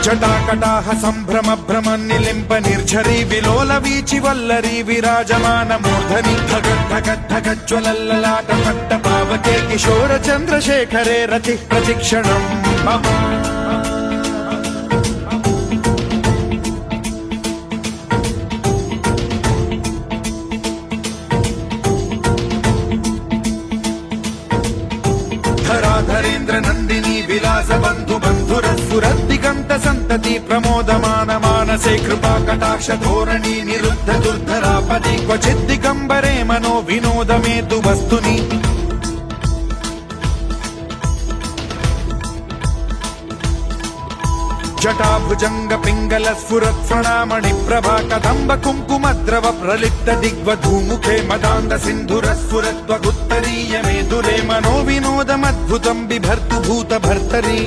జటాకటాహ సంభ్రమ భ్రమ నిలింప నిర్ఝరీ విలోల వీచి వల్లరీ విరాజమాన మూర్ధని ధగద్ధగద్ధగజ్వలల్లలాట పట్ట పావకే కిశోర చంద్రశేఖరే రతి ప్రతిక్షణం మమ ధరాధరేంద్ర నందిని విలాస బంధు బంధుర సురద్దిగంత సంతతి ప్రమోదమాన మానసే కృపా కటాక్ష ధోరణి నిరుద్ధ దుర్ధరాపది క్వచిద్దిగంబరే మనో వినోదమేతు వస్తుని జటాభుజంగ పింగళ స్ఫురత్ఫణామణి ప్రభా కదంబ కుంకుమద్రవ ప్రలిప్త దిగ్వధూముఖే మదాంద సింధుర స్ఫురత్వగుత్తరీయమే దురే మనో వినోదమద్భుతం బిభర్తు భూత భర్తరీ